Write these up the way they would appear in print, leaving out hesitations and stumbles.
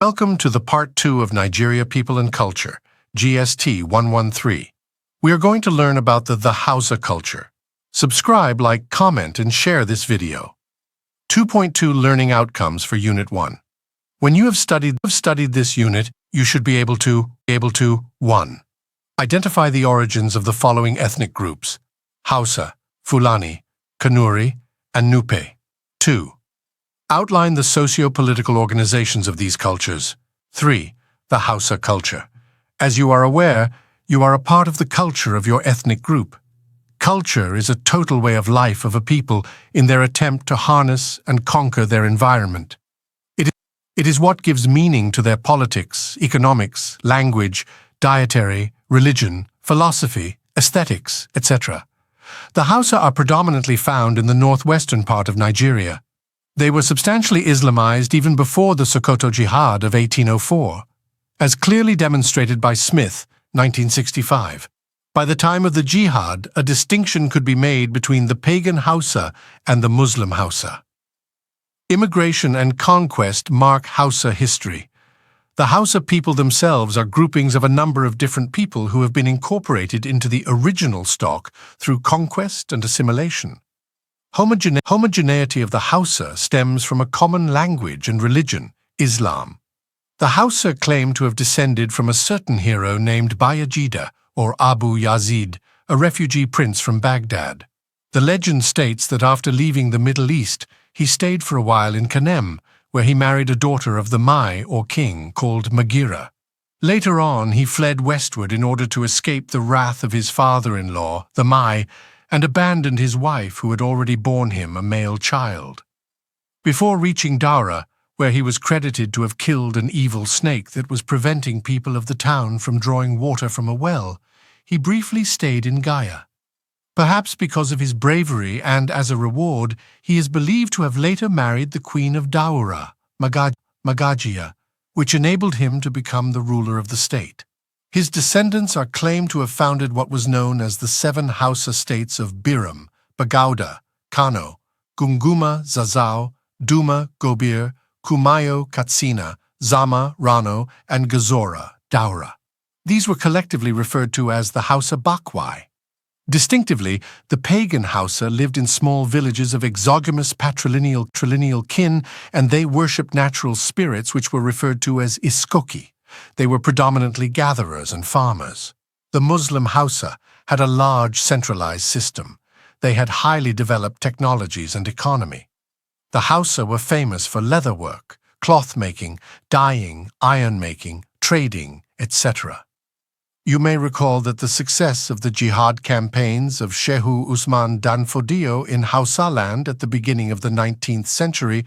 Welcome to the Part 2 of Nigeria People and Culture, GST 113. We are going to learn about the Hausa culture. Subscribe, like, comment, and share this video. 2.2 Learning Outcomes for Unit 1. When you have studied this unit, you should be able to 1. Identify the origins of the following ethnic groups: Hausa, Fulani, Kanuri, and Nupe. 2. Outline the socio-political organizations of these cultures. 3. The Hausa culture. As you are aware, you are a part of the culture of your ethnic group. Culture is a total way of life of a people in their attempt to harness and conquer their environment. It is what gives meaning to their politics, economics, language, dietary, religion, philosophy, aesthetics, etc. The Hausa are predominantly found in the northwestern part of Nigeria. They were substantially Islamized even before the Sokoto Jihad of 1804, as clearly demonstrated by Smith, 1965. By the time of the Jihad, a distinction could be made between the pagan Hausa and the Muslim Hausa. Immigration and conquest mark Hausa history. The Hausa people themselves are groupings of a number of different people who have been incorporated into the original stock through conquest and assimilation. Homogeneity of the Hausa stems from a common language and religion, Islam. The Hausa claim to have descended from a certain hero named Bayajida, or Abu Yazid, a refugee prince from Baghdad. The legend states that after leaving the Middle East, he stayed for a while in Kanem, where he married a daughter of the Mai, or king, called Magira. Later on, he fled westward in order to escape the wrath of his father-in-law, the Mai, and abandoned his wife who had already borne him a male child. Before reaching Daura, where he was credited to have killed an evil snake that was preventing people of the town from drawing water from a well, he briefly stayed in Gaya. Perhaps because of his bravery and as a reward, he is believed to have later married the queen of Daura, Magagia, which enabled him to become the ruler of the state. His descendants are claimed to have founded what was known as the 7 Hausa states of Biram, Bagauda, Kano, Gunguma, Zazau, Duma, Gobir, Kumayo, Katsina, Zama, Rano, and Gazora, Daura. These were collectively referred to as the Hausa Bakwai. Distinctively, the pagan Hausa lived in small villages of exogamous patrilineal kin, and they worshipped natural spirits which were referred to as iskoki. They were predominantly gatherers and farmers. The Muslim Hausa had a large centralized system. They had highly developed technologies and economy. The Hausa were famous for leatherwork, cloth-making, dyeing, iron-making, trading, etc. You may recall that the success of the jihad campaigns of Shehu Usman Danfodio in Hausa land at the beginning of the 19th century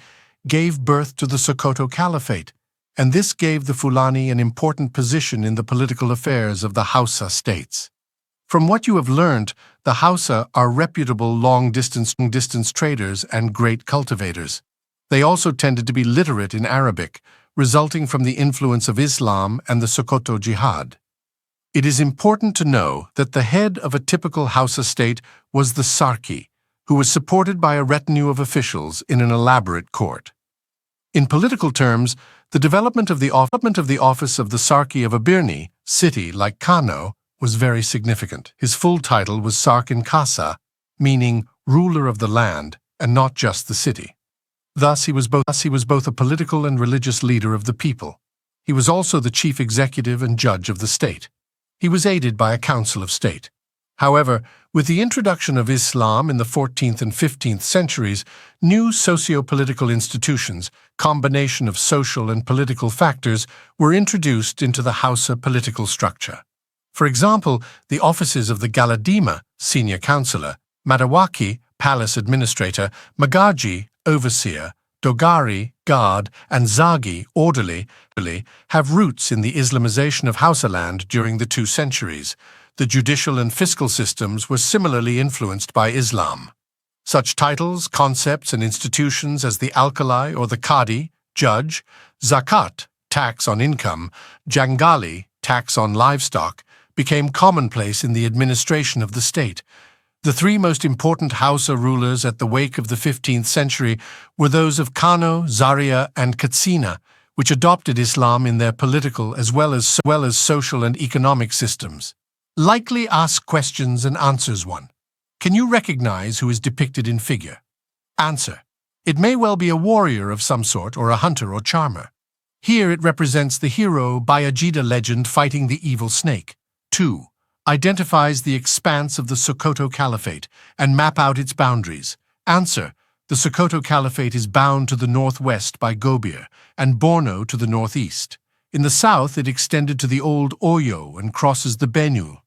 gave birth to the Sokoto Caliphate, and this gave the Fulani an important position in the political affairs of the Hausa states. From what you have learned, the Hausa are reputable long-distance traders and great cultivators. They also tended to be literate in Arabic, resulting from the influence of Islam and the Sokoto Jihad. It is important to know that the head of a typical Hausa state was the Sarki, who was supported by a retinue of officials in an elaborate court. In political terms, the development of the office of the Sarki of a Birni, city like Kano, was very significant. His full title was Sarkin Kasa, meaning ruler of the land, and not just the city. Thus, he was both a political and religious leader of the people. He was also the chief executive and judge of the state. He was aided by a council of state. However, with the introduction of Islam in the 14th and 15th centuries, new socio-political institutions, combination of social and political factors, were introduced into the Hausa political structure. For example, the offices of the Galadima, senior councillor, Madawaki, palace administrator, Magaji, overseer, Dogari, guard, and Zagi, orderly, have roots in the Islamization of Hausa land during the 2 centuries. The judicial and fiscal systems were similarly influenced by Islam. Such titles, concepts, and institutions as the alkali or the Qadi, judge, Zakat, tax on income, Jangali, tax on livestock, became commonplace in the administration of the state. The 3 most important Hausa rulers at the wake of the 15th century were those of Kano, Zaria, and Katsina, which adopted Islam in their political as well as social and economic systems. Likely ask questions and answers 1. Can you recognize who is depicted in figure? Answer. It may well be a warrior of some sort or a hunter or charmer. Here it represents the hero Bayajida legend fighting the evil snake. 2. Identifies the expanse of the Sokoto Caliphate and map out its boundaries. Answer. The Sokoto Caliphate is bound to the northwest by Gobir and Borno to the northeast. In the south, it extended to the old Oyo and crosses the Benue.